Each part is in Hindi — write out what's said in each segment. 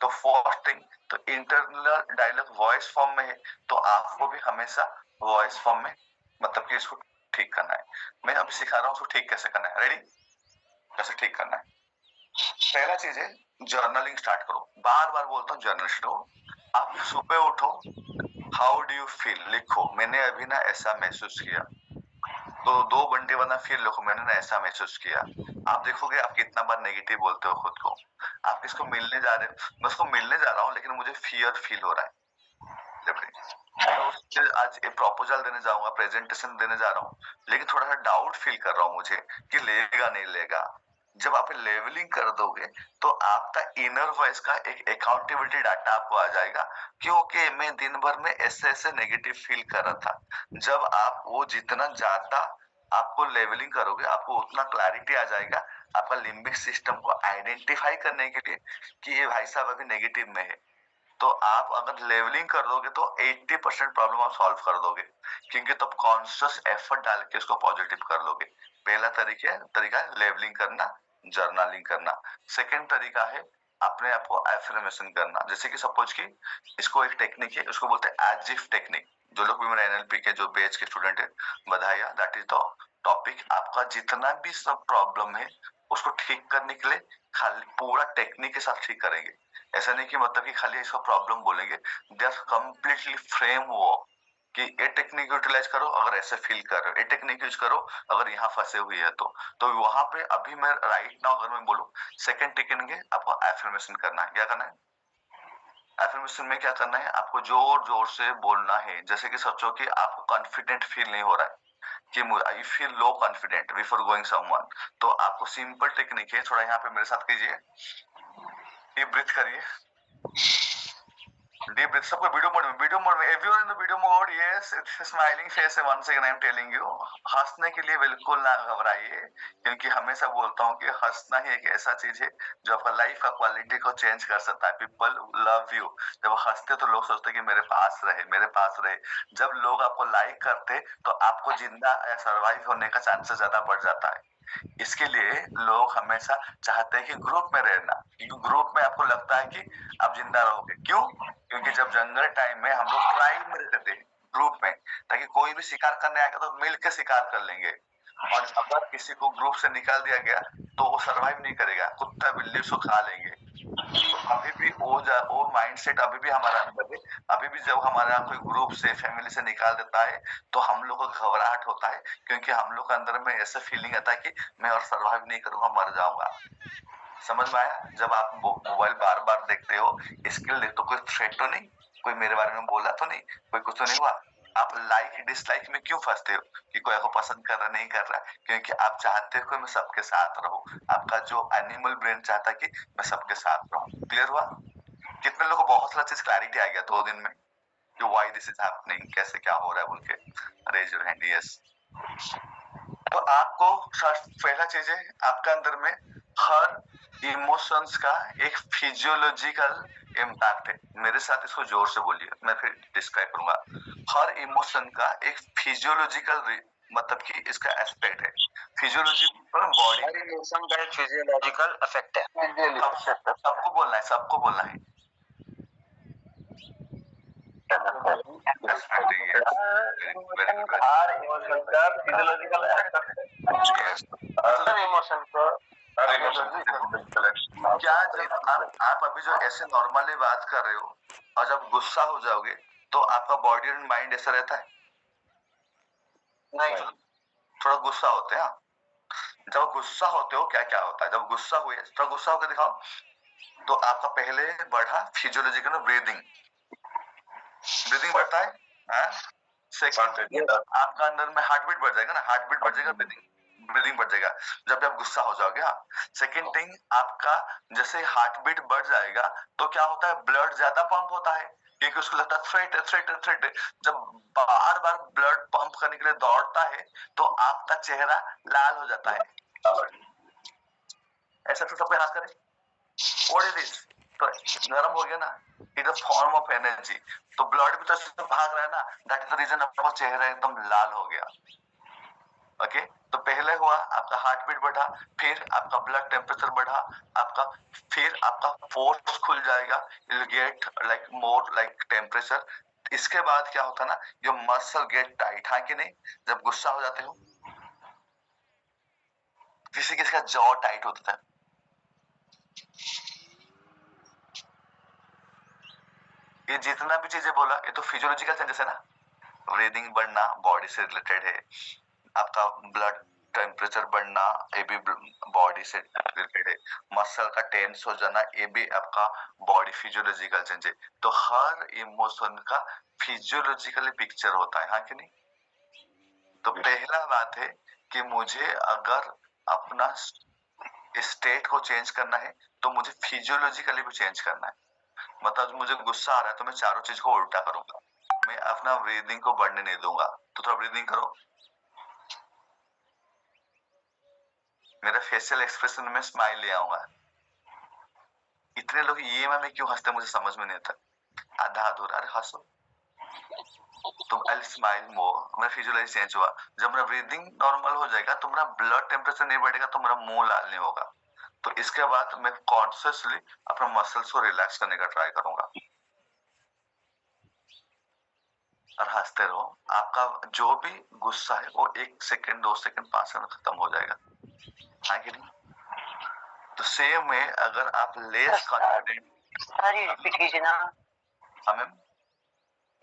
तो फर्स्ट थिंग, तो इंटरनल डायलॉग वॉइस फॉर्म में है, तो आपको भी हमेशा वॉइस फॉर्म में मतलब कि इसको ठीक करना है। मैं अभी सिखा रहा हूँ उसको ठीक कैसे करना है। रेडी? कैसे ठीक करना है। पहला चीज है जर्नलिंग स्टार्ट करो। बार बार बोलता हूँ जर्नल करो। आप सुबह उठो, हाउ डू यू फील लिखो, मैंने अभी ना ऐसा महसूस किया। तो 2 घंटे बाद फिर लिखो, मैंने ना ऐसा महसूस किया। आप देखोगे आप कितना बार नेगेटिव बोलते हो खुद को। आप किसको मिलने जा रहे हो? मैं उसको मिलने जा रहा हूँ लेकिन मुझे फियर फील हो रहा है। मैं आज एक प्रपोजल देने जाऊंगा, प्रेजेंटेशन देने जा रहा हूँ, लेकिन थोड़ा सा डाउट फील कर रहा हूँ मुझे कि लेगा नहीं लेगा। जब आप लेवलिंग कर दोगे तो आपका इनर वॉइस का एक अकाउंटेबिलिटी डाटा आपको आ जाएगा कि ओके मैं दिन भर में ऐसे ऐसे नेगेटिव फील कर रहा था। जब आप वो जितना ज्यादा आपको लेवलिंग करोगे आपको उतना क्लैरिटी आ जाएगा आपका लिम्बिक सिस्टम को आइडेंटिफाई करने के लिए कि ये भाई साहब अभी नेगेटिव में है। तो आप अगर लेवलिंग कर दोगे तो 80% प्रॉब्लम आप सॉल्व कर दोगे, क्योंकि तब कॉन्शियस एफर्ट डाल के उसको पॉजिटिव कर लोगे। पहला तरीका है लेवलिंग करना, जर्नलिंग करना। सेकंड तरीका है अपने आप को एफर्मेशन करना। जैसे कि सपोज कि इसको एक टेक्निक है, उसको बोलते हैं एज इफ टेक्निक। जो लोग भी मेरे एनएलपी के जो बैच के स्टूडेंट है, बधाई, दैट इज द टॉपिक। आपका जितना भी सब प्रॉब्लम है उसको ठीक करने के लिए खाली पूरा टेक्निक के साथ ठीक करेंगे। ऐसा नहीं कि मतलब कि खाली इसका प्रॉब्लम बोलेंगे, दे आर कम्प्लीटली फ्रेम वो कि ये टेक्निक यूटिलाइज करो अगर ऐसे फील कर रहे हो, ये टेक्निक यूज करो अगर यहाँ फंसे हुए है तो वहां पे अभी मैं राइट नाउ अगर मैं बोलूँ सेकंड टेक्निक है आपको एफर्मेशन करना है। क्या करना है? एफर्मेशन में क्या करना है, आपको जोर जोर से बोलना है। जैसे कि सोचो कि आपको कॉन्फिडेंट फील नहीं हो रहा है कि I feel low confident before going someone, तो आपको सिंपल टेक्निक है, थोड़ा यहाँ पे मेरे साथ कीजिए। डीप ब्रीथ करिए, डीप ब्रीथ। सबको वीडियो मोड में everyone in the video mode, yes smiling face है। Once again I am telling you, हंसने के लिए बिल्कुल ना घबराइए, क्योंकि हमेशा बोलता हूँ कि हंसना ही एक ऐसा चीज है जो आपका लाइफ का क्वालिटी को चेंज कर सकता है। पीपल लव यू, जब हंसते तो लोग सोचते कि मेरे पास रहे, मेरे पास रहे। जब लोग आपको लाइक करते तो आपको जिंदा या सर्वाइव होने का चांसेस ज्यादा बढ़ जाता है। इसके लिए लोग हमेशा चाहते हैं कि ग्रुप में रहना, क्योंकि ग्रुप में आपको लगता है कि आप जिंदा रहोगे। क्यों? क्योंकि जब जंगल टाइम में हम लोग ट्राइब में रहते थे, ग्रुप में, ताकि कोई भी शिकार करने आएगा तो मिल के शिकार कर लेंगे। और अगर किसी को ग्रुप से निकाल दिया गया तो वो सरवाइव नहीं करेगा, कुत्ता बिल्ली उसको खा लेंगे। तो अभी भी वो माइंडसेट अभी भी हमारा अंदर है। अभी भी जब हमारे यहाँ कोई ग्रुप से फैमिली से निकाल देता है तो हम लोग को घबराहट होता है, क्योंकि हम लोग के अंदर में ऐसा फीलिंग आता है कि मैं और सरवाइव नहीं करूंगा, मर जाऊंगा। समझ में आया? जब आप मोबाइल बार बार देखते हो, स्किल देखते हो, कोई थ्रेट तो नहीं, कोई मेरे बारे में बोला तो नहीं, कोई कुछ तो नहीं हुआ। आप लाइक डिसलाइक में क्यों फंसते हो कि कोई आपको पसंद कर रहा नहीं कर रहा? क्योंकि आप चाहते हो कि मैं सबके साथ रहूं। आपका जो एनिमल ब्रेन चाहता है कि मैं सबके साथ रहूं। क्लियर हुआ? कितने लोगों को बहुत सारा चीज क्लैरिटी आ गया 2 दिन में कि व्हाई दिस इज हैपनिंग, कैसे क्या हो रहा है बोल के। Raise your hand. यस। तो आपको पहला चीज है आपका अंदर में हर इमोशंस का एक फिजियोलॉजिकल इम्पैक्ट है। मेरे साथ इसको जोर से बोलिए, मैं फिर डिस्क्राइब करूंगा। हर इमोशन का एक फिजियोलॉजिकल मतलब कि इसका एस्पेक्ट है। फिजियोलॉजी बॉडी, हर इमोशन का एक फिजियोलॉजिकल इफेक्ट है। सबको बोलना है, सबको बोलना है। हर इमोशन का फिजियोलॉजिकल एस्पेक्ट है। इमोशन को क्या जब आप अभी जो ऐसे नॉर्मली बात कर रहे हो और जब गुस्सा हो जाओगे तो आपका बॉडी एंड माइंड ऐसा रहता है? नहीं, थोड़ा गुस्सा होते हैं। जब गुस्सा होते हो क्या क्या होता है? जब गुस्सा हुए थोड़ा गुस्सा होकर दिखाओ। तो आपका पहले बढ़ा फिजियोलॉजिकल ब्रीदिंग, ब्रीदिंग बढ़ता है। सेकंड आपका अंदर में हार्ट बीट बढ़ जाएगा ना, हार्ट बीट बढ़ जाएगा, ब्रीदिंग बढ़ जाएगा जब भी आप गुस्सा हो जाओगे। हाँ, सेकंड थिंग आपका जैसे हार्ट बीट बढ़ जाएगा तो क्या होता है, ब्लड ज्यादा पंप होता है, क्योंकि उसको लगता है थ्रेट है, थ्रेट है, थ्रेट है। जब बार बार ब्लड पंप करने के लिए दौड़ता है तो आपका चेहरा लाल हो जाता है। ऐसा तो सबके हाथ करें। What is this? तो गर्म हो गया ना, it is form of energy. तो ब्लड भी तो भाग रहा है ना, दैट इज द रीजन आपका चेहरा एकदम लाल हो गया। ओके, तो पहले हुआ आपका हार्ट बीट बढ़ा, फिर आपका ब्लड टेम्परेचर बढ़ा, फिर आपका फोर्स खुल जाएगा, you get like more like temperature. इसके बाद क्या होता है ना, योर मसल गेट टाइट, हाँ कि नहीं? जब गुस्सा हो जाते हो, किसी किसी का जॉ टाइट होता है। ये जितना भी चीजें बोला ये तो फिजियोलॉजिकल चेंजेस है ना। ब्रीदिंग बढ़ना बॉडी से रिलेटेड है, आपका ब्लड टेम्परेचर बढ़ना ये भी बॉडी से रिलेटेड है, मसल का टेंस हो जाना ये भी आपका बॉडी फिजियोलॉजिकल चेंज है। तो हर इमोशन का फिजियोलॉजिकली पिक्चर होता है, हाँ कि नहीं? तो पहला बात है कि मुझे अगर अपना स्टेट को चेंज करना है तो मुझे फिजियोलॉजिकली भी चेंज करना है। मतलब मुझे गुस्सा आ रहा है तो मैं चारों चीज को उल्टा करूंगा, मैं अपना ब्रीदिंग को बढ़ने नहीं दूंगा। तो थोड़ा ब्रीदिंग करो, मेरा फेशियल एक्सप्रेशन में स्माइल ले आऊंगा। इतने लोग ये में क्यों हंसते मुझे समझ में नहीं आता, आधा अधूरा, अरे हंसो। तो आई स्माइल मोर, मेरा फिजियोलॉजी चेंज हुआ। जब मेरा ब्रीदिंग नॉर्मल हो जाएगा तो मेरा ब्लड टेम्परेचर नहीं बढ़ेगा, तो मेरा मुंह लाल नहीं होगा। तो इसके बाद मैं कॉन्शियसली अपना मसल्स को रिलैक्स करने का ट्राई करूंगा और हंसते रहो। आपका जो भी गुस्सा है वो 1 सेकंड 2 सेकंड 5 सेकंड खत्म हो जाएगा, हाँ कि नहीं? तो सेम में अगर आप लेस कॉन्फिडेंट, सारी रिपीट कीजिए ना। हाँ मैम,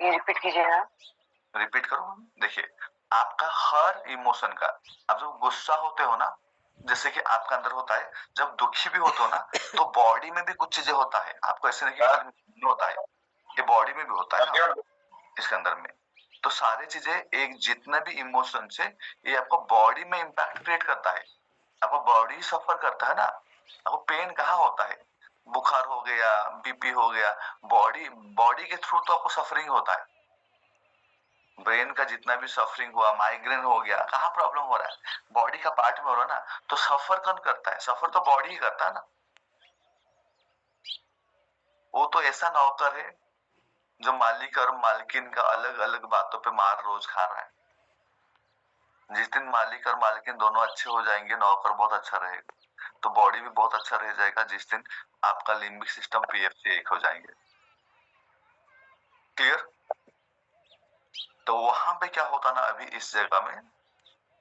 ये रिपीट कीजिए ना। रिपीट करो। देखिए, आपका हर इमोशन का, आप जब गुस्सा होते हो ना, जैसे कि आपका अंदर होता है, जब दुखी भी होते हो ना तो बॉडी में भी कुछ चीजें होता है, आपको ऐसे नहीं कि खाली होता है, ये बॉडी में भी होता है ना, इसके अंदर में। तो सारी चीजें एक जितने भी इमोशन है ये आपको बॉडी में इम्पैक्ट क्रिएट करता है, आपको बॉडी सफर करता है ना। आपको पेन कहाँ होता है, बुखार हो गया, बीपी हो गया, बॉडी बॉडी के थ्रू तो आपको सफरिंग होता है। ब्रेन का जितना भी सफरिंग हुआ, माइग्रेन हो गया, कहाँ प्रॉब्लम हो रहा है, बॉडी का पार्ट में हो रहा है ना। तो सफर कौन करता है, सफर तो बॉडी ही करता है ना। वो तो ऐसा नौकर है जो मालिक और मालकिन का अलग अलग बातों पे मार रोज खा रहा है। जिस दिन मालिक और मालकिन दोनों अच्छे हो जाएंगे, नौकर बहुत अच्छा रहेगा, तो बॉडी भी बहुत अच्छा रह जाएगा। जिस दिन आपका लिम्बिक सिस्टम पीएफ से एक हो जाएंगे, क्लियर? तो वहां पे क्या होता ना, अभी इस जगह में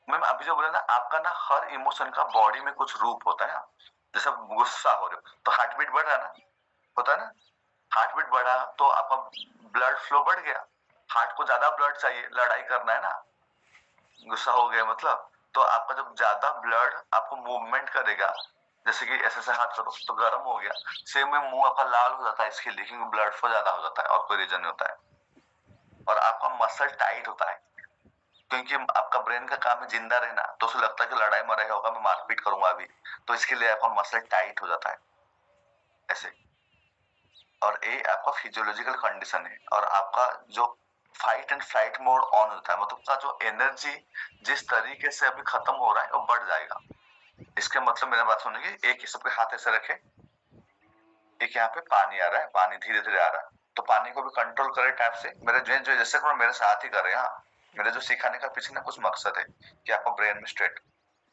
मैम अभी जो बोले ना, आपका ना हर इमोशन का बॉडी में कुछ रूप होता है ना। जैसे गुस्सा हो रहे हो तो हार्ट बीट बढ़ रहा है ना, होता है ना। हार्ट बीट बढ़ा तो आपका ब्लड फ्लो बढ़ गया, हार्ट को ज्यादा ब्लड चाहिए, लड़ाई करना है ना, गुस्सा हो गया मतलब। तो आपका जब ज्यादा ब्लड आपको मूवमेंट करेगा, जैसे कि ऐसे हाथ करो तो गर्म हो गया, सेम में मुंह आपका लाल हो जाता है इसके लिए, क्योंकि ब्लड फ्लो ज्यादा हो जाता है और कोई रीजन नहीं होता है। और आपका मसल टाइट होता है क्योंकि आपका ब्रेन का काम है जिंदा रहना, तो उसे लगता है कि लड़ाई मराई होगा, मैं मारपीट करूंगा अभी, तो इसके लिए आपका मसल टाइट हो जाता है ऐसे। और ये आपका फिजियोलॉजिकल कंडीशन है। और आपका जो fight and flight mode on होता है, मतलब का जो एनर्जी जिस तरीके से अभी खत्म हो रहा है वो बढ़ जाएगा। इसके मतलब मेरा बात सुनिए, एक सबके हाथ ऐसे रखे, एक यहाँ पे पानी आ रहा है, पानी धीरे धीरे आ रहा है, तो पानी को भी कंट्रोल करे टैप से। मेरे जो जैसे मेरे साथ ही कर रहे हैं, मेरे जो सिखाने का पीछे ना कुछ मकसद है कि आपको ब्रेन में स्ट्रेट,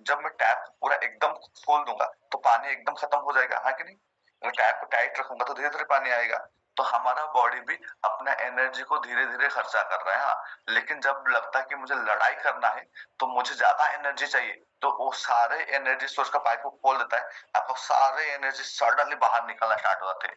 जब मैं टैप पूरा एकदम खोल दूंगा तो पानी एकदम खत्म हो जाएगा, हाँ कि नहीं? अगर टैप को टाइट रखूंगा तो धीरे धीरे पानी आएगा। तो हमारा बॉडी भी अपना एनर्जी को धीरे धीरे खर्चा कर रहा है, हाँ। लेकिन जब लगता है कि मुझे लड़ाई करना है तो मुझे ज्यादा एनर्जी चाहिए, तो वो सारे एनर्जी सोर्स का पाइप को खोल देता है, आपको सारे एनर्जी सडनली बाहर निकलना स्टार्ट हो जाते हैं।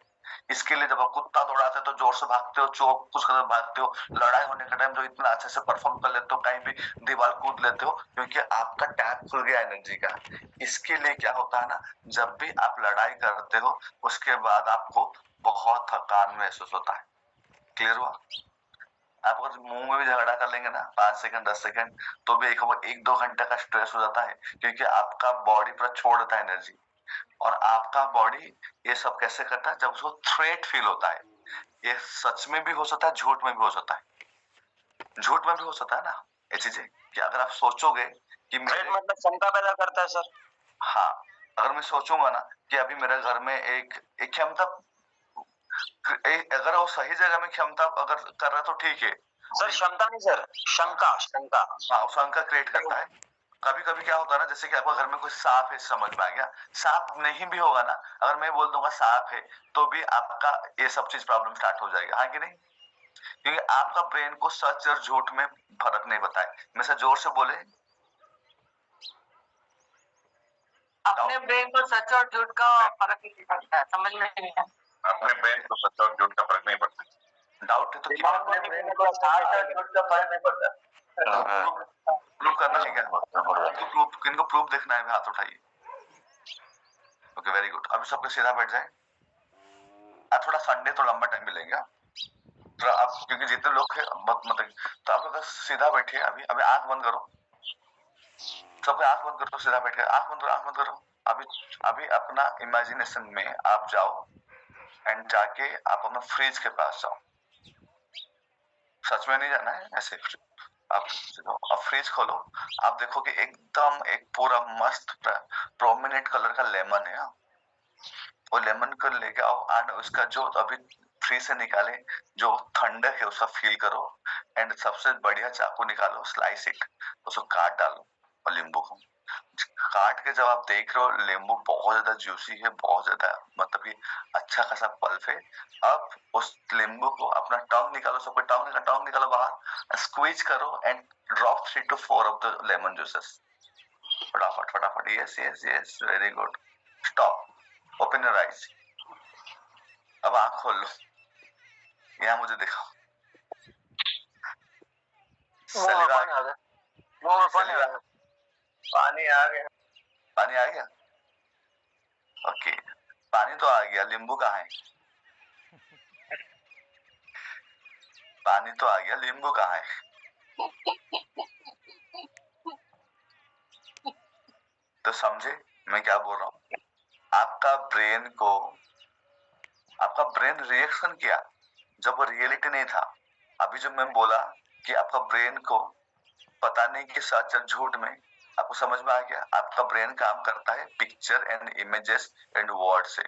इसके लिए जब आप कुत्ता दौड़ाते हो तो जोर से भागते हो, चौक कुछ कर भागते हो, लड़ाई होने के टाइम तो इतना अच्छे से परफॉर्म कर लेते हो, कहीं भी दीवार कूद लेते हो, क्योंकि आपका टैप खुल गया एनर्जी का। इसके लिए क्या होता है ना, जब भी आप लड़ाई करते हो उसके बाद आपको बहुत थकान महसूस होता है, क्लियर हुआ? आप अगर मुंह में भी झगड़ा कर लेंगे ना 5 सेकंड 10 सेकंड, तो भी 1-2 घंटे का स्ट्रेस हो जाता है, क्योंकि आपका बॉडी पूरा छोड़ देता है एनर्जी। और आपका बॉडी ये सब कैसे करता है, जब उसको थ्रेट फील होता है। ये सच में भी हो सकता है, झूठ में भी हो सकता है। झूठ में भी हो सकता है ना ये चीजें, कि अगर आप सोचोगे कि थ्रेट मतलब शंका पैदा करता है सर। हाँ, अगर मैं सोचूंगा ना कि अभी मेरे घर में एक क्षमता, अगर वो सही जगह में क्षमता अगर कर रहा है तो ठीक है सर क्षमता नहीं सर, शंका शंका। हाँ, शंका क्रिएट करता है। कभी कभी क्या होता है ना, जैसे कि आपका घर में कोई सांप है, समझ में आ गया, सांप नहीं भी होगा ना, अगर मैं बोल दूंगा सांप है तो भी आपका ये सब चीज प्रॉब्लम स्टार्ट हो जाएगा, हाँ कि नहीं? क्योंकि आपका ब्रेन को सच और झूठ में फर्क नहीं पता है। मैं से जोर से बोले, अपने ब्रेन को सच और झूठ का फर्क नहीं पड़ता है, समझ में नहीं है। अपने ब्रेन को सच और झूठ का फर्क नहीं पड़ता। डाउट है तो अपने ब्रेन को सच और झूठ का फर्क नहीं पड़ता। प्रूव करना है क्या? किनको प्रूफ देखना है, हाथ उठाइए। Okay, very good. अभी सबको सीधा बैठ जाए। आज थोड़ा संडे तो लंबा टाइम मिलेगा तो आप, क्योंकि जितने लोग हैं बहुत मतलब, तो आप लोग सीधा बैठिए। अभी अभी आंख बंद करो, सबको आंख बंद करो, सीधा बैठ कर आंख बंद करो, आंख बंद करो। अभी अभी अपना इमेजिनेशन में आप जाओ एंड जाके आप अपना फ्रिज के पास जाओ। सच में नहीं जाना है, ऐसे आप फ्रिज खोलो। आप देखो कि एकदम एक पूरा मस्त प्रोमिनेंट कलर का लेमन है। वो लेमन को लेके आओ एंड उसका जो अभी फ्रिज से निकाले जो ठंडक है उसका फील करो एंड सबसे बढ़िया चाकू निकालो, स्लाइस इट, उसको काट डालो और नींबू को काट के जब आप देख रहे हो नींबू बहुत ज्यादा जूसी है, बहुत ज्यादा मतलब कि अच्छा खासा पल्प है। अब उस नींबू को अपना टंग निकालो, सबको टंग निकालो बाहर, स्क्वीज करो and drop 3 to 4 of the lemon juices. फटाफट फटाफट, yes yes yes, very good. Stop, open your eyes. अब आंख खोल लो, यहाँ मुझे दिखाओ। सलीवा पानी आ गया। पानी आ गया। पानी आ गया। ओके, पानी तो आ गया, नींबू कहाँ है? पानी तो आ गया, नींबू कहाँ है? तो समझे मैं क्या बोल रहा हूँ? आपका ब्रेन रिएक्शन किया जब वो रियलिटी नहीं था। अभी जब मैं बोला कि आपका ब्रेन को पता नहीं कि सच और झूठ में, आपको समझ में आ गया? आपका ब्रेन काम करता है picture and images and word से।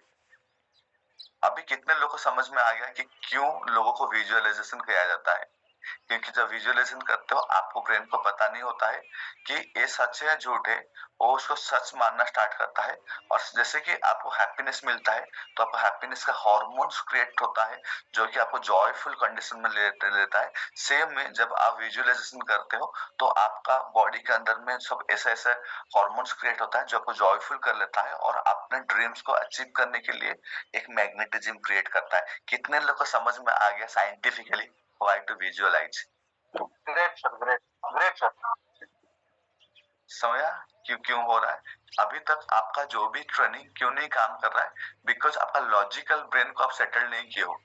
अभी कितने लोगों को समझ में आ गया कि क्यों लोगों को विजुअलाइजेशन किया जाता है? क्योंकि जब विजुअलाइजेशन करते हो आपको ब्रेन को पता नहीं होता है कि ये सच है या झूठ है, वो उसको सच मानना स्टार्ट करता है। और जैसे कि आपको हैप्पीनेस मिलता है तो आपको हैप्पीनेस का हार्मोन्स क्रिएट होता है जो कि आपको जॉयफुल कंडीशन में लेता है। सेम में जब आप विजुअलाइजेशन करते हो तो आपका बॉडी के अंदर में सब ऐसे ऐसे हार्मोन्स क्रिएट होता है जो आपको जॉयफुल कर लेता है और अपने ड्रीम्स को अचीव करने के लिए एक मैग्नेटिज्म क्रिएट करता है। कितने लोग को समझ में आ गया scientifically why to visualize? Great sir, great sir. समझा क्यों हो रहा है? अभी तक आपका जो भी ट्रेनिंग क्यों नहीं काम कर रहा है? बिकॉज आपका लॉजिकल ब्रेन को आप सेटल नहीं किए हो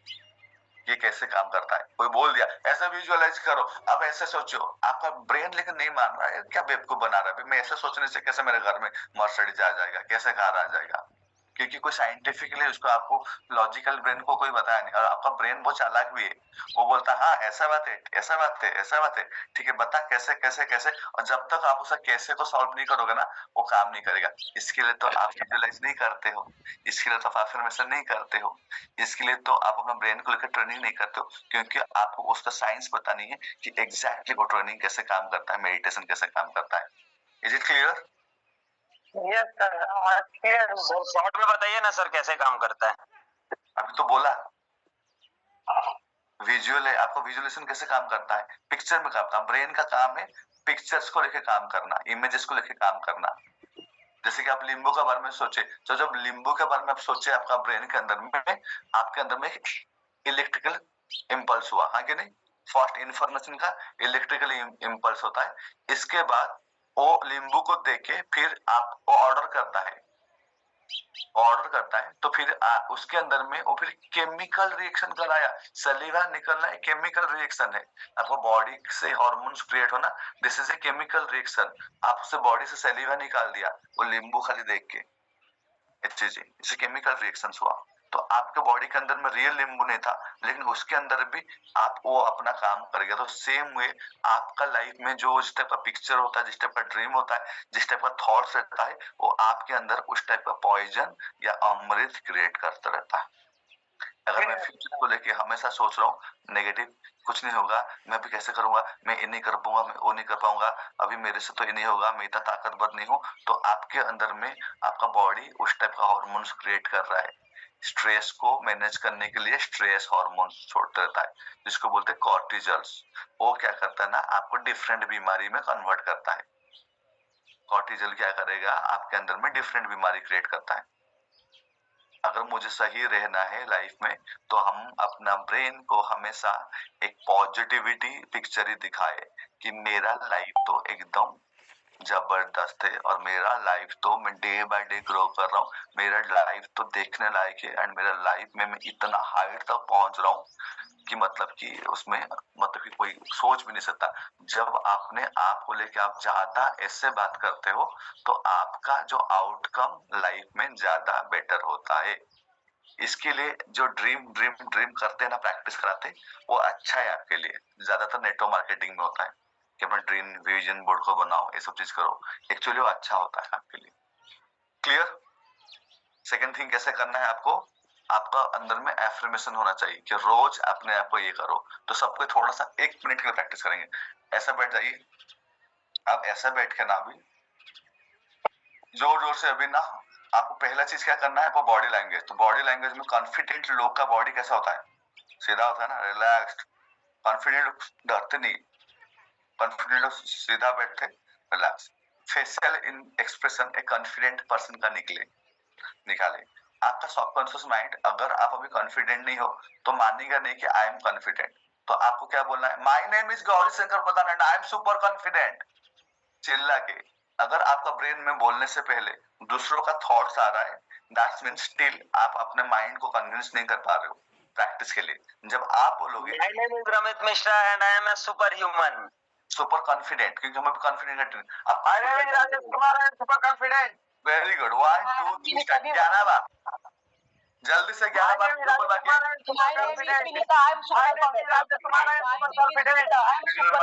ये कैसे काम करता है। कोई बोल दिया ऐसा विजुअलाइज करो, अब ऐसे सोचो, आपका ब्रेन लेकिन नहीं मान रहा है। क्या बेवकूफ बना रहा है? मैं ऐसे सोचने से कैसे मेरे घर में मर्सिडीज आ जाएगा, कैसे कार आ जाएगा? क्योंकि कोई साइंटिफिकली उसको आपको लॉजिकल ब्रेन को कोई बताया नहीं। और आपका ब्रेन बहुत चालाक भी है, वो बोलता है हाँ ऐसा बात है, ऐसा बात है, ऐसा बात है, ठीक है बता कैसे कैसे कैसे। और जब तक आप उसे कैसे को सॉल्व नहीं करोगे ना वो काम नहीं करेगा। इसके लिए तो आप विजुअलाइज नहीं करते हो, इसके लिए तो आप अफर्मेशन नहीं करते हो, इसके लिए तो आप अपना ब्रेन को लेकर ट्रेनिंग नहीं करते हो, क्योंकि आपको उसका साइंस पता नहीं है कि एग्जैक्टली वो ट्रेनिंग कैसे काम करता है, मेडिटेशन कैसे काम करता है। Is it clear? Yes sir, sir short में बताइए ना सर कैसे काम करता है। अभी तो बोला विजुअल है, आपको विजुअलाइजेशन कैसे काम करता है? पिक्चर में काम करता है। ब्रेन का काम है पिक्चर्स को लेके काम करना, इमेजेस को लेके काम करना। जैसे कि आप नींबू के बारे में सोचे, तो जब नींबू के बारे में आप सोचे आपका ब्रेन के अंदर में आपके अंदर में इलेक्ट्रिकल इम्पल्स हुआ, हाँ कि नहीं? फर्स्ट इंफॉर्मेशन का इलेक्ट्रिकल इम्पल्स होता है। इसके बाद वो नींबू को देख के फिर आपको ऑर्डर करता है तो फिर उसके अंदर में वो फिर केमिकल रिएक्शन कराया। सलीवा निकलना एक केमिकल रिएक्शन है। आपको बॉडी से हार्मोन्स क्रिएट होना, this is a chemical reaction. आपसे बॉडी से सलीवा निकाल दिया वो नींबू खाली देख के, इसे केमिकल रिएक्शन हुआ। तो आपके बॉडी के अंदर में रियल नींबू नहीं था लेकिन उसके अंदर भी आप वो अपना काम कर गया। तो सेम वे आपका लाइफ में जो इस टाइप का पिक्चर होता है, जिस टाइप का ड्रीम होता है, जिस टाइप का थॉट्स रहता है, वो आपके अंदर उस टाइप का पॉइजन या अमृत क्रिएट करता रहता है। अगर मैं फ्यूचर को लेके हमेशा सोच रहा हूँ नेगेटिव, कुछ नहीं होगा, मैं अभी कैसे करूंगा, मैं ये नहीं कर पाऊंगा, मैं वो नहीं कर पाऊंगा, अभी मेरे से तो ये नहीं होगा, मैं इतना ताकतवर नहीं हूँ, तो आपके अंदर में आपका बॉडी उस टाइप का हार्मोन्स क्रिएट कर रहा है। स्ट्रेस को मैनेज करने के लिए स्ट्रेस हार्मोन्स छोड़ता रहता है, जिसको बोलते हैं कॉर्टिजल्स। वो क्या करता है ना, आपको डिफरेंट बीमारी में कन्वर्ट करता है। कॉर्टिजल क्या करेगा, आपके अंदर में डिफरेंट बीमारी क्रिएट करता है। अगर मुझे सही रहना है लाइफ में, तो हम अपना ब्रेन को हमेशा एक पॉजिटिविटी पिक्चर ही दिखाए कि मेरा लाइफ तो एकदम जबरदस्त है और मेरा लाइफ तो मैं डे बाय डे ग्रो कर रहा हूँ, मेरा लाइफ तो देखने लायक है, एंड मेरा लाइफ में मैं इतना हाइट तक पहुंच रहा हूँ कि मतलब कि उसमें मतलब कि कोई सोच भी नहीं सकता। जब आपने आप को लेके आप ज्यादा ऐसे बात करते हो, तो आपका जो आउटकम लाइफ में ज्यादा बेटर होता है। इसके लिए जो ड्रीम करते हैं ना, प्रैक्टिस कराते, वो अच्छा है आपके लिए। ज्यादातर नेटवर्क मार्केटिंग में होता है कि अपना ड्रीम विजन बोर्ड को बनाओ, ये सब चीज करो, एक्चुअली वो अच्छा होता है आपके लिए। क्लियर? सेकंड थिंग कैसे करना है आपको, आपका अंदर में एफर्मेशन होना चाहिए कि रोज अपने आप को ये करो। तो सबको थोड़ा सा 1 मिनट के लिए प्रैक्टिस करेंगे। ऐसा बैठ जाइए, आप ऐसा बैठ के ना अभी जोर जोर से अभी ना, आपको पहला चीज क्या करना है, आपको बॉडी लैंग्वेज। तो बॉडी लैंग्वेज में कॉन्फिडेंट लोग का बॉडी कैसा होता है, सीधा होता है ना, रिलैक्स्ड। कॉन्फिडेंट लोग डरते नहीं, कॉन्फिडेंट लोग सीधा बैठते, रिलैक्स। फेशियल इन एक्सप्रेशन एक कॉन्फिडेंट पर्सन का निकाले। आपका सबकॉन्शियस माइंड, अगर आप अभी कॉन्फिडेंट नहीं हो तो मानेगा नहीं कि आई एम कॉन्फिडेंट। तो आपको क्या बोलना है, my name is Gauri Shankar Pradhan and I am super confident, चिल्ला के। अगर आपका ब्रेन में बोलने से पहले दूसरों का थॉट्स आ रहा है, दैट्स मीन स्टिल आप अपने माइंड को कन्विंस नहीं कर पा रहे हो प्रैक्टिस के लिए। जब आप बोलोगे My name is Ramit Mishra and I am a superhuman. Super confident, क्योंकि हमें कॉन्फिडेंट है, आप My name is Rajesh Kumar and I am super confident. Very good, 1 2 3 start. 11 बार, जल्दी से 11 बार बोल बाकी है। My name is Vinika. I am super confident. My name is Vinika. I am super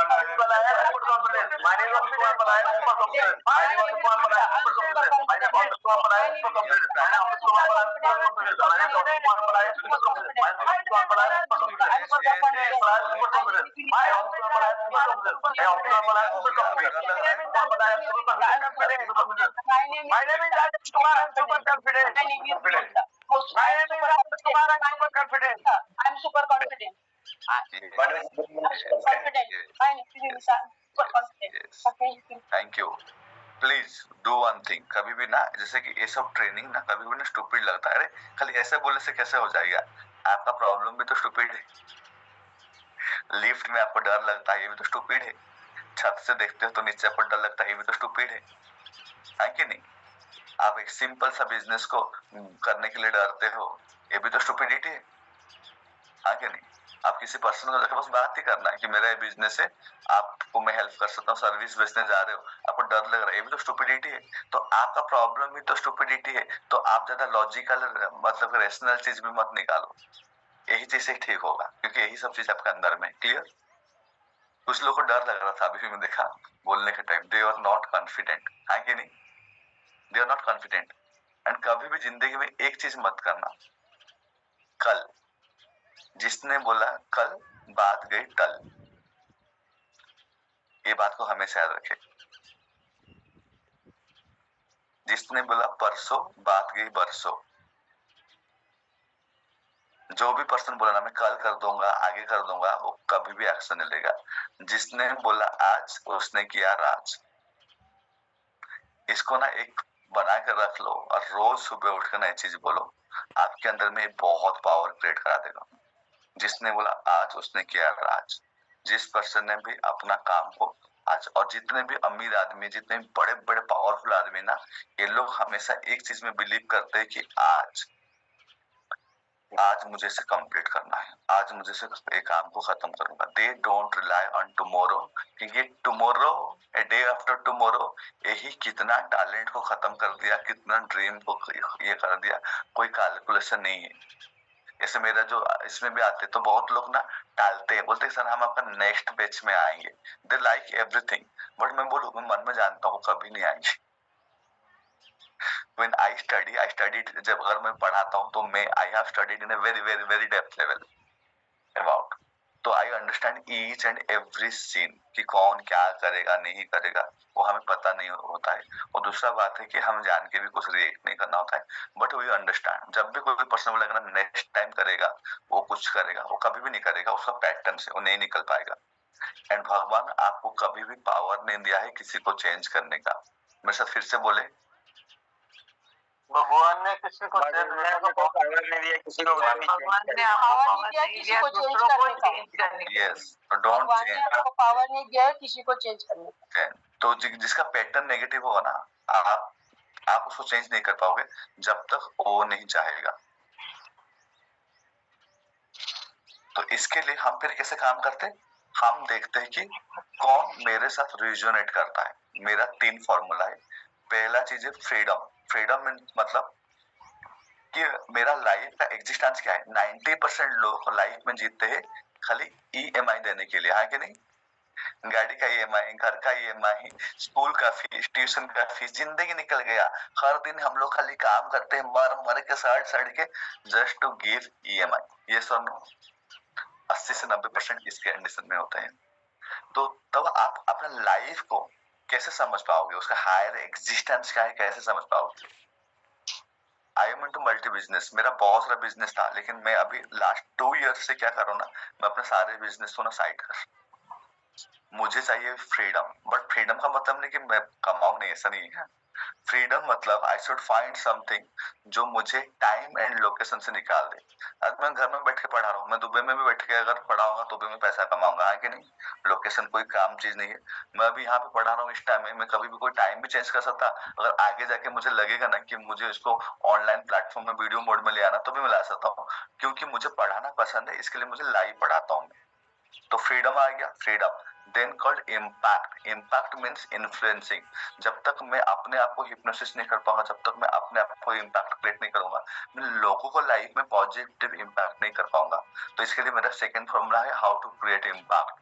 confident. My name is Kumar Pala, I am super confident. My name is Kumar Pala, I am super confident. My name is Kumar Pala, I am super confident. My name is Kumar Pala, I am super confident. My name is Kumar Pala, I am super confident. My name is Kumar Pala, I am super confident. I am super confident. My name is Kumar Pala, I am super confident. My name is Kumar Pala, I am super confident. I am Kumar Pala, I am super confident. My name is Kumar Pala, I am super confident. My name is Rajesh Kumar, I am super confident. My name is Vinika. My name is Rajesh Kumar, I am super confident. I am super confident. My name is Confident. My name is Vinika. Super confident. Okay. Thank you. Please do one thing, कभी भी ना, जैसे कि ये सब ट्रेनिंग ना कभी भी ना स्टूपिड लगता है, अरे खाली ऐसे बोलने से कैसे हो जाएगा, आपका प्रॉब्लम भी तो स्टूपिड है। लिफ्ट में आपको डर लगता है, ये भी तो स्टूपिड है। छत से देखते हो तो नीचे आपको डर लगता है, ये भी तो स्टूपिड है कि नहीं? आप एक सिंपल सा बिजनेस को करने के लिए डरते हो, ये भी तो स्टूपिडिटी है कि नहीं? आप किसी पर्सन को बस बात ही करना है कि मेरा ये बिजनेस है, आपको मैं हेल्प कर सकता हूँ, सर्विस बेचने जा रहे हो, आपको डर लग रहा है, ये भी तो स्टूपिडिटी है। तो आपका प्रॉब्लम भी तो स्टूपिडिटी है। तो आप ज्यादा लॉजिकल मतलब रेशनल चीज भी मत निकालो, यही चीज से ठीक होगा, क्योंकि यही सब चीज आपके अंदर में। क्लियर? कुछ लोगों को डर लग रहा था, अभी भी मैं देखा बोलने के time, they are not confident, है कि नहीं? They are not confident. And कभी भी जिंदगी में एक चीज मत करना, कल, जिसने बोला कल बात गई टल, ये बात को हमेशा याद रखे। जिसने बोला परसों बात गई बरसों, जो भी पर्सन बोला ना मैं कल कर दूंगा, आगे कर दूंगा, वो कभी भी एक्शन नहीं लेगा। जिसने बोला आज, उसने किया राज। इसको ना एक बना कर रख लो और रोज सुबह उठकर नई चीज बोलो, आपके अंदर में बहुत पावर क्रिएट करा देगा। जिसने बोला आज, उसने किया राज। जिस पर्सन ने भी अपना काम को आज, और जितने भी अमीर आदमी, जितने भी बड़े बड़े पावरफुल आदमी ना, ये लोग हमेशा एक चीज में बिलीव करते हैं कि आज मुझे इसे कंप्लीट करना है, आज मुझे इसे एक काम को खत्म करूंगा। They don't rely on tomorrow, क्योंकि tomorrow, a day after tomorrow, यही कितना टैलेंट को खत्म कर दिया, कितना ड्रीम को ये कर दिया, कोई कैलकुलेशन नहीं है। ऐसे मेरा जो इसमें भी आते तो बहुत लोग ना टालते हैं, बोलते हैं सर हम आपका नेक्स्ट बैच में आएंगे, दे लाइक एवरीथिंग, बट मैं बोलूँ, मैं मन में जानता हूँ कभी नहीं आएंगे। when I studied जब अगर मैं पढ़ाता हूँ तो मैं I have studied in a very depth level about, तो I understand each and every scene कि कौन क्या करेगा नहीं करेगा वो हमें पता नहीं होता है। और दूसरा बात है कि हम जान के भी कुछ रिएक्ट नहीं करना होता है, बट वी अंडरस्टैंड जब भी कोई पर्सन बोलेगा ना नेक्स्ट टाइम करेगा वो कुछ करेगा, वो कभी भी नहीं करेगा, उसका पैटर्न से वो नहीं निकल पाएगा। एंड भगवान आपको कभी भी पावर नहीं दिया है किसी को चेंज करने का। मेरे साथ फिर से बोले, भगवान ने किसी को पावर नहीं दिया, किसी को भगवान ने आपको पावर नहीं दिया दूसरों को चेंज करने की। Yes, don't change. आपको पावर नहीं दिया है किसी को चेंज करने का। तो जिसका पैटर्न नेगेटिव होगा ना, आप उसको चेंज नहीं कर पाओगे जब तक वो नहीं चाहेगा। तो इसके लिए हम फिर कैसे काम करते, हम देखते हैं कि कौन मेरे साथ रिजोनेट करता है। मेरा 3 फॉर्मूला है। पहला चीज है फ्रीडम। फ्रीडम मतलब कि मेरा लाइफ का एग्जिस्टेंस क्या है। 90% लोग लाइफ में जीते हैं खाली EMI देने के लिए, हाँ कि नहीं? गाड़ी का EMI, घर का EMI, स्कूल का फीस, ट्यूशन का फीस, जिंदगी निकल गया। हर दिन हम लोग खाली काम करते हैं मर के सड़ के जस्ट टू गिव EMI। ये सुनो 80 से 90% इस कंडीशन में होते हैं। तो तब आप अपना लाइफ को कैसे समझ पाओगे, उसका हायर एग्जिस्टेंस क्या है कैसे समझ पाओगे। I am into multi business. मेरा बहुत सारा बिजनेस था, लेकिन मैं अभी लास्ट 2 ईयर्स से क्या कर रहा हूँ ना, मैं अपने सारे बिजनेस को ना साइड कर, मुझे चाहिए फ्रीडम। बट फ्रीडम का मतलब नहीं कि मैं कमाऊं, नहीं, ऐसा नहीं है। फ्रीडम मतलब आई शुड फाइंड समथिंग जो मुझे टाइम एंड लोकेशन से निकाल दे। आज मैं घर में बैठ के पढ़ा रहा हूँ, मैं दुबई में भी बैठ के अगर पढ़ाऊंगा तो भी मैं पैसा कमाऊंगा, है कि नहीं? लोकेशन कोई काम चीज नहीं है। मैं अभी यहाँ पे पढ़ा रहा हूँ इस टाइम में, मैं कभी भी कोई टाइम भी चेंज कर सकता। अगर आगे जाके मुझे लगेगा ना कि मुझे इसको ऑनलाइन प्लेटफॉर्म में वीडियो मोड में ले आना, तो भी मैं ला सकता हूँ, क्योंकि मुझे पढ़ाना पसंद है, इसके लिए मुझे लाइव पढ़ाता हूँ। तो फ्रीडम आ गया। Freedom then called impact. Impact means influencing. जब तक मैं अपने आप को हिप्नोसिस नहीं कर पाऊंगा, जब तक मैं अपने आप को इम्पैक्ट क्रिएट नहीं करूंगा, मैं लोगों को लाइफ में पॉजिटिव इम्पैक्ट नहीं कर पाऊंगा। तो इसके लिए मेरा सेकंड फॉर्मूला है हाउ टू क्रिएट इम्पैक्ट।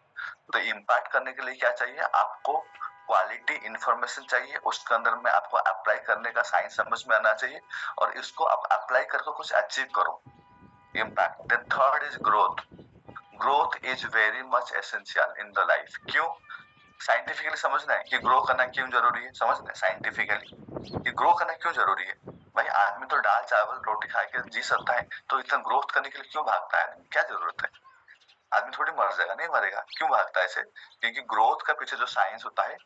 तो इम्पैक्ट करने के लिए क्या चाहिए आपको? क्वालिटी इंफॉर्मेशन चाहिए, उसके अंदर में आपको अप्लाई करने का साइंस समझ में आना चाहिए, और इसको आप अप्लाई करके कुछ अचीव करो, impact. Then third is growth. Growth is very much essential in the life. क्यों? साइंटिफिकली समझना है कि ग्रो करना क्यों जरूरी है। समझना है साइंटिफिकली कि ग्रो करना क्यों जरूरी है। भाई आदमी तो दाल चावल रोटी खा के जी सकता है, तो इतना ग्रोथ करने के लिए क्यों भागता है? क्या जरूरत है? आदमी थोड़ी मर जाएगा, नहीं मरेगा, क्यों भागता है ऐसे? क्योंकि ग्रोथ का पीछे जो साइंस होता है,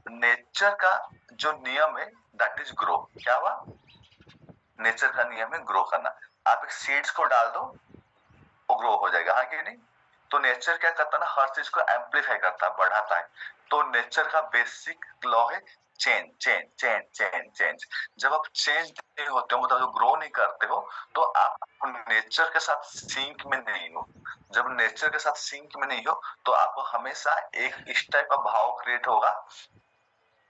नेचर का जो नियम है, दैट इज ग्रो। क्या हुआ? नेचर का नियम है ग्रो करना। आप एक सीड्स को डाल दो, वो ग्रो हो जाएगा, हाँ कि नहीं? तो नेचर क्या करता है ना, हर चीज को एम्पलीफाई करता है, बढ़ाता है। तो नेचर का बेसिक लॉ है change change change change change. जब आप चेंज नहीं होते हो, मतलब ग्रो नहीं करते हो, तो आप नेचर के साथ सिंक में नहीं हो। जब नेचर के साथ सिंक में नहीं हो, तो आपको हमेशा एक इस टाइप का भाव क्रिएट होगा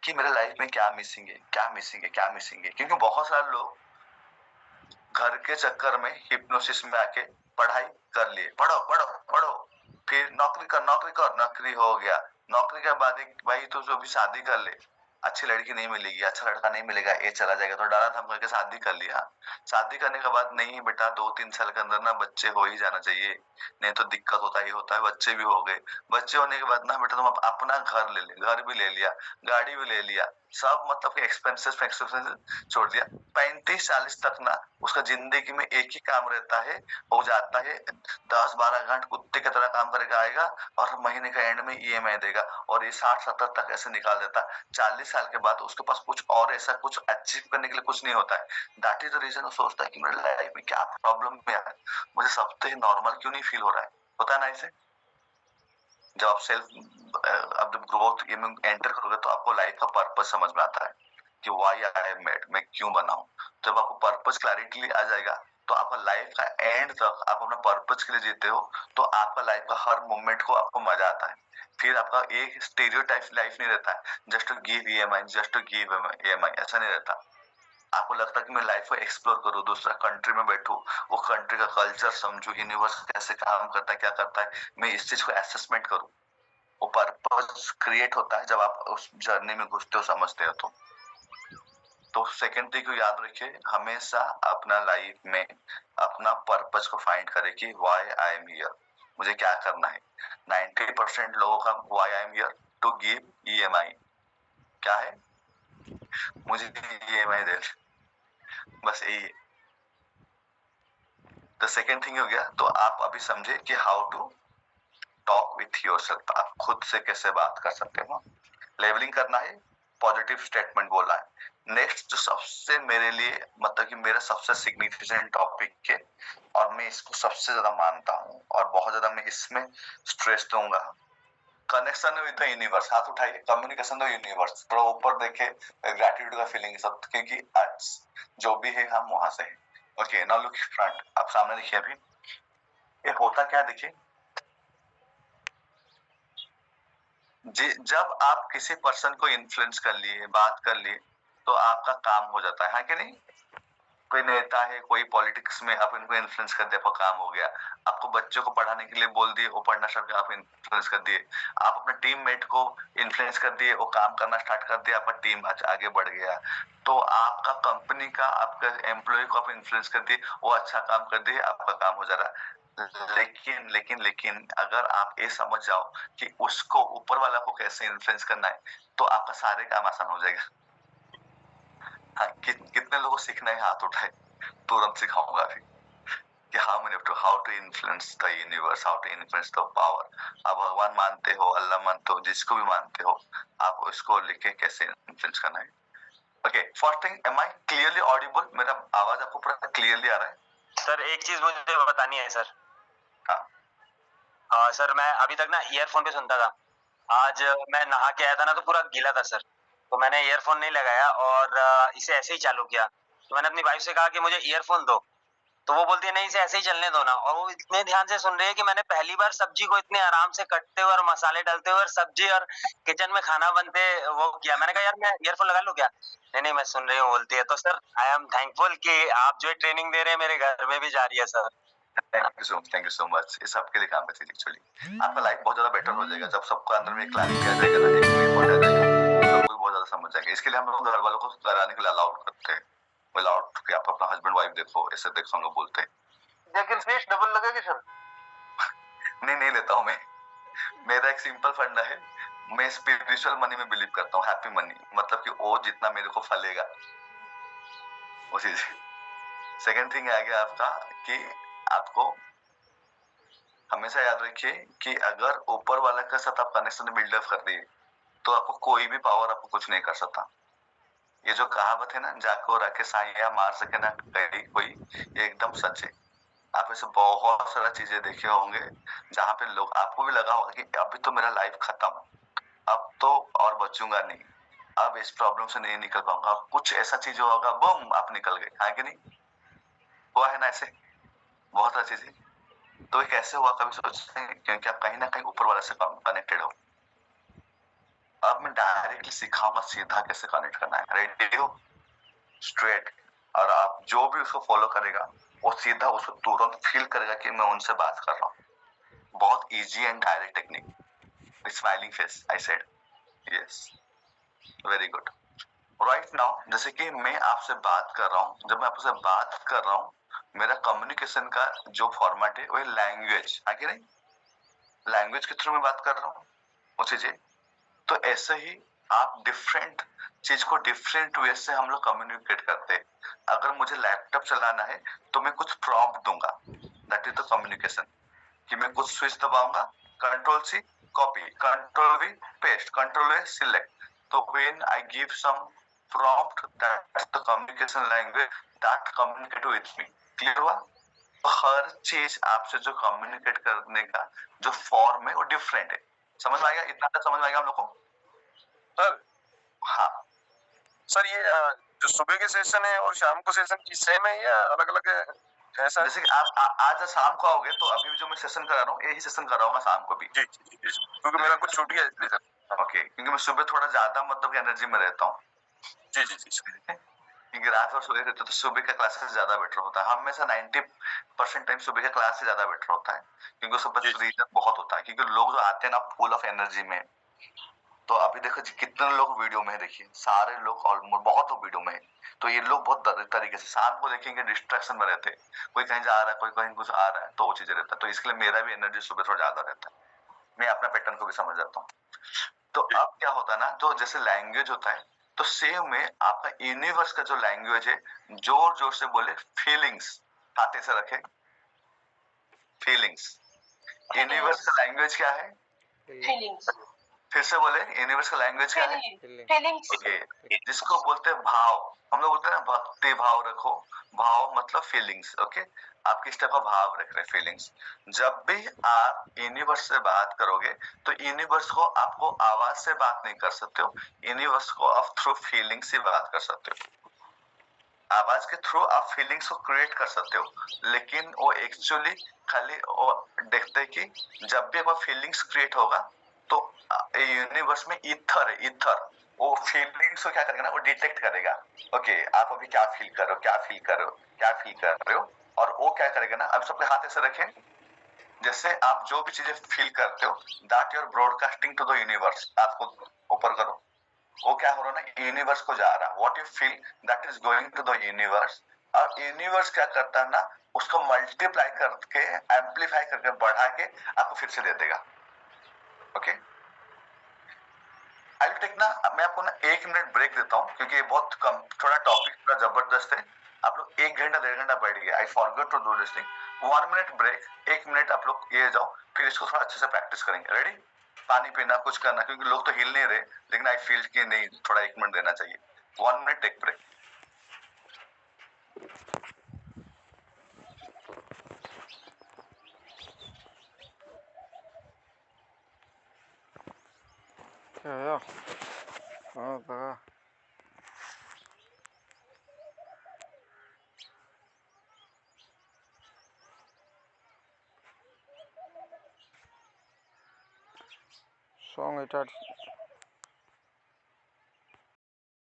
कि मेरे लाइफ में क्या मिसिंग है, क्या मिसिंग है, क्या मिसिंग है। क्योंकि बहुत सारे लोग घर के चक्कर में हिप्नोसिस में आके पढ़ाई कर लिए, पढ़ो पढ़ो पढ़ो, फिर नौकरी हो गया। नौकरी के बाद एक भाई तो जो भी शादी कर ले, अच्छी लड़की नहीं मिलेगी, अच्छा लड़का नहीं मिलेगा, ये चला जाएगा, तो डरा धमका के शादी कर लिया। शादी करने के बाद नहीं बेटा 2-3 साल के अंदर ना बच्चे हो ही जाना चाहिए, नहीं तो दिक्कत होता ही होता है। बच्चे भी हो गए। बच्चे होने के बाद ना बेटा तुम अपना घर ले ले, घर भी ले लिया, गाड़ी भी ले लिया, सब मतलब कि एक्सपेंसेस छोड़ दिया। 35-40 तक ना उसका जिंदगी में एक ही काम रहता है, हो जाता है 10-12 घंटे कुत्ते की तरह काम करके आएगा, और महीने का एंड में EMI देगा, और ये 60-70 तक ऐसे निकाल देता। 40 साल के बाद उसके पास कुछ और ऐसा कुछ अचीव करने के लिए कुछ नहीं होता है। दैट इज द रीजन वो सोचता है कि मेरे लाइफ में क्या प्रॉब्लम है, मुझे सबसे नॉर्मल क्यों नहीं फील हो रहा है। होता है ना ऐसे? जब आप सेल्फ अब ग्रोथ में एंटर करोगे, तो आपको लाइफ का पर्पस समझ में आता है कि व्हाई आई एम मेड, मैं क्यों बना हूं। जब आपको पर्पस क्लैरिटी आ जाएगा, तो आपका लाइफ का एंड तक आप अपना पर्पस के लिए जीते हो, तो आपका लाइफ का हर मोमेंट को आपको मजा आता है। फिर आपका एक स्टेरियोटाइप लाइफ नहीं रहता है, just to give EMI, just to give EMI, ऐसा नहीं रहता। आपको लगता है कि मैं लाइफ को एक्सप्लोर करूं, दूसरा कंट्री में बैठूं, वो कंट्री का कल्चर समझूं, यूनिवर्स कैसे काम करता है, क्या करता है, मैं इस चीज को असेसमेंट करूं। वो पर्पस क्रिएट होता है जब आप उस जर्नी में घुसते हो, समझते हो। तो तो सेकंड थिंग को याद रखिए, हमेशा अपना लाइफ में अपना पर्पस को फाइंड करें कि व्हाई आई एम हियर, मुझे क्या करना है। 90% लोगों का why I am here to give EMI, क्या है, मुझे EMI दे, बस यही है। तो सेकंड थिंग हो गया। तो आप अभी समझे कि how to talk with yourself, आप खुद से कैसे बात कर सकते हो। लेवलिंग करना है, पॉजिटिव स्टेटमेंट बोलना है। नेक्स्ट जो सबसे मेरे लिए मतलब कि मेरा सबसे सिग्निफिकेंट टॉपिक है और मैं इसको सबसे ज्यादा मानता हूँ और बहुत ज्यादा मैं इसमें स्ट्रेस दूंगा, कनेक्शन विद द यूनिवर्स। हाथ उठाइए, कम्युनिकेशन द यूनिवर्स, थोड़ा ऊपर देखे, ग्रेटिट्यूड का फीलिंग सब, क्योंकि आज जो भी है हम वहां से है। ओके, नाउ लुक फ्रंट, आप सामने देखिए। अभी ये होता क्या, देखिए जी, जब आप किसी पर्सन को इन्फ्लुएंस कर लिए, बात कर लिए, तो आपका काम हो जाता है कि नहीं। कोई नेता है, कोई पॉलिटिक्स में, आप इनको इन्फ्लुएंस कर दिया, आपका काम हो गया। आपको बच्चों को पढ़ाने के लिए बोल दिए, वो पढ़ना स्टार्ट किया, आप इन्फ्लुएंस कर दिए। आप अपने टीममेट को इन्फ्लुएंस कर दिए, वो काम करना स्टार्ट कर दिया, आपका टीम आगे बढ़ गया। तो आपका कंपनी का, आपका एम्प्लॉय को आप इन्फ्लुएंस कर दिए, वो अच्छा काम कर दिए, आपका काम हो जा रहा है। लेकिन लेकिन लेकिन अगर आप ये समझ जाओ कि उसको, ऊपर वाला को कैसे इन्फ्लुएंस करना है, तो आपका सारे काम आसान हो जाएगा। हाँ, कितने लोगों को सीखना है, हाथ उठाए, तुरंत सिखाऊंगा अभी कि how to influence the universe, how to influence the power. आप भगवान मानते हो, अल्लाह मानते हो, जिसको भी मानते हो, आप उसको लिखे कैसे इन्फ्लुएंस करना है। Okay, first thing, am I clearly audible, मेरा आवाज आपको पूरा क्लियरली आ रहा है? सर एक चीज मुझे बतानी है सर। हाँ सर, मैं अभी तक ना ईयरफोन पे सुनता था। आज मैं नहा के आया था ना, तो पूरा गीला था सर, तो मैंने ईयरफोन नहीं लगाया और इसे ऐसे ही चालू किया। तो मैंने अपनी वाइफ से कहा कि मुझे ईयरफोन दो, तो वो बोलती है नहीं, इसे ऐसे ही चलने दो ना। और वो इतने ध्यान से सुन रही है कि मैंने पहली बार सब्जी को इतने आराम से कटते हुए और मसाले डालते हुए और सब्जी और किचन में खाना बनते वो किया। मैंने कहा यार मैं ईयरफोन लगा लूं क्या? नहीं नहीं, मैं सुन रही हूँ बोलती है। तो सर आई एम थैंकफुल कि आप जो ट्रेनिंग दे रहे हैं मेरे घर में भी जा रही है sir. Thank you so much. ये सबके लिए काम करती है एक्चुअली। आपका लाइफ बहुत ज्यादा बेटर हो जाएगा जब सबको अंदर में एक क्लैरिटी आ जाएगा ना, एक क्लियर पॉइंट आ जाएगा, सब कुछ बहुत ज्यादा समझ जाएंगे। इसके लिए हम लोग घर वालों को कराने के लिए अलाउड करते हैं, अलाउड कि आप अपना हस्बैंड वाइफ देखो, ऐसे देखो, हम लोग बोलते हैं। लेकिन फीस डबल लगेगी सर? नहीं लेता हूँ मैं। मेरा एक सिंपल फंडा है, मैं स्पिरिचुअल मनी में बिलीव करता हूँ, हैप्पी मनी, मतलब कि वो जितना मेरे को फलेगा वो चीज। सेकेंड थिंग आ गया आपका कि आपको हमेशा याद रखिए कि अगर ऊपर वाला के साथ आप कनेक्शन बिल्डअप कर दिए, तो आपको कोई भी पावर आपको कुछ नहीं कर सकता। ये जो कहावत है ना, जाको रखे साइया मार सके ना कहीं कोई, ये एकदम सच है। आप ऐसे बहुत सारा चीजें देखे होंगे जहाँ पे लोग, आपको भी लगा होगा कि अभी तो मेरा लाइफ खत्म, अब तो और बचूंगा नहीं, अब इस प्रॉब्लम से नहीं निकल पाऊंगा, कुछ ऐसा चीज होगा, बम आप निकल गए। हाँ कि नहीं, हुआ है ना ऐसे बहुत सारी चीजें। तो ये कैसे हुआ, कभी सोचते हैं? क्योंकि आप कहीं ना कहीं ऊपर वाले से कनेक्टेड हो। अब मैं डायरेक्टली सिखाऊंगा सीधा कैसे कनेक्ट करना है, रेडी हो, स्ट्रेट। और आप जो भी उसको फॉलो करेगा, वो सीधा उसको तुरंत फील करेगा कि मैं उनसे बात कर रहा हूँ। बहुत easy and direct technique, smiling face, I said yes, very good. Right now, जैसे कि मैं आपसे बात कर रहा हूँ, जब मैं आपसे बात कर रहा हूँ, मेरा कम्युनिकेशन का जो फॉर्मेट है वो लैंग्वेज, है कि नहीं, लैंग्वेज के थ्रू मैं बात कर रहा हूँ वो चीजें। तो ऐसे ही आप डिफरेंट चीज को डिफरेंट वे से हम लोग कम्युनिकेट करते हैं। अगर मुझे लैपटॉप चलाना है तो मैं कुछ प्रॉम्प्ट दूंगा, दैट इज द कम्युनिकेशन, कि मैं कुछ स्विच दबाऊंगा, control C copy, control V paste, control V select. तो when I give some prompt, that's the communication language that communicate with me. Clear हुआ? तो हर चीज आपसे जो कम्युनिकेट करने का जो फॉर्म है वो डिफरेंट है। समझ में आएगा? इतना तक समझ में आएगा हम लोग को? सर हाँ सर, ये जो सुबह के सेशन है और शाम को सेशन की सेम है या अलग अलग है? ऐसा जैसे कि आप आज शाम को आओगे तो अभी जो मैं सेशन करा रहा हूँ यही सेशन कर रहा हूँ शाम को भी। जी क्योंकि मेरा कुछ छूट गया इसलिए सर। ओके, क्योंकि मैं सुबह थोड़ा ज्यादा मतलब एनर्जी में रहता हूँ, जी क्योंकि रात भर सोए रहते तो सुबह का क्लासेस ज्यादा बेटर होता है। हमेशा 90% टाइम सुबह का क्लास से ज्यादा बेटर होता है, क्योंकि उसका रीजन बहुत होता है, क्योंकि लोग जो आते हैं ना फुल ऑफ एनर्जी में, तो अभी देखो जी कितने लोग वीडियो में है, देखिए सारे लोग ऑलमोस्ट बहुत लोग वीडियो में है। तो ये लोग बहुत तरीके से शाम को देखेंगे डिस्ट्रैक्शन में रहते हैं, कोई कहीं जा रहा है, कोई कहीं कुछ आ रहा है, तो वो चीजें रहता है। तो इसके लिए मेरा भी एनर्जी सुबह थोड़ा ज्यादा रहता है, मैं अपना पैटर्न को भी समझ जाता हूँ। तो अब क्या होता है ना, जो जैसे लैंग्वेज होता है, तो सेम में आपका यूनिवर्स का जो लैंग्वेज है, जोर जोर से बोले फीलिंग्स, हाथ ऐसे रखे, फीलिंग्स। यूनिवर्स का लैंग्वेज क्या है? फीलिंग्स। फिर से बोले, यूनिवर्स का लैंग्वेज क्या है? फीलिंग्स। ओके, जिसको बोलते हैं भाव। हम लोग बोलते हैं ना भक्ति भाव रखो, भाव मतलब फीलिंग्स। ओके, आप किस टाइप का भाव रख रहे हैं, फीलिंग्स। जब भी आप यूनिवर्स से बात करोगे, तो यूनिवर्स को आपको आवाज से बात नहीं कर सकते हो, यूनिवर्स को आप थ्रू फीलिंग्स से बात कर सकते हो। आवाज के थ्रू आप फीलिंग्स को क्रिएट कर सकते हो, लेकिन वो एक्चुअली खाली वो देखते हैं कि जब भी आपका फीलिंग्स क्रिएट होगा, तो यूनिवर्स में ईथर है, ईथर वो फीलिंग्स को क्या करेगा ना, वो डिटेक्ट करेगा। ओके, आप अभी क्या फील कर रहे हो, क्या फील कर रहे हो, क्या फील कर रहे हो, और वो क्या करेगा ना, अब सबके हाथ ऐसे रखें, जैसे आप जो भी चीजें फील करते हो, that you are broadcasting to the universe. आपको ऊपर करो, वो क्या हो रहा है ना, यूनिवर्स को जा रहा है, what you feel that is going to the universe. और यूनिवर्स क्या करता है ना, उसको मल्टीप्लाई करके, एम्पलीफाई करके, बढ़ा के आपको फिर से दे देगा। ओके, आई विल टेक ना, मैं आपको ना 1 मिनट ब्रेक देता हूँ, क्योंकि ये बहुत कम, थोड़ा टॉपिक थोड़ा जबरदस्त है। आप लोग 1 घंटा 1.5 घंटा बैठ गए, I forgot to do this thing. 1 minute break, 1 minute आप लोग ये जाओ, फिर इसको थोड़ा अच्छे से प्रैक्टिस करेंगे। रेडी? पानी पीना, कुछ करना, क्योंकि लोग तो हिल नहीं रहे, लेकिन आई फील कि नहीं, थोड़ा 1 मिनट देना चाहिए। 1 minute take break. Ja, ja. Song এটা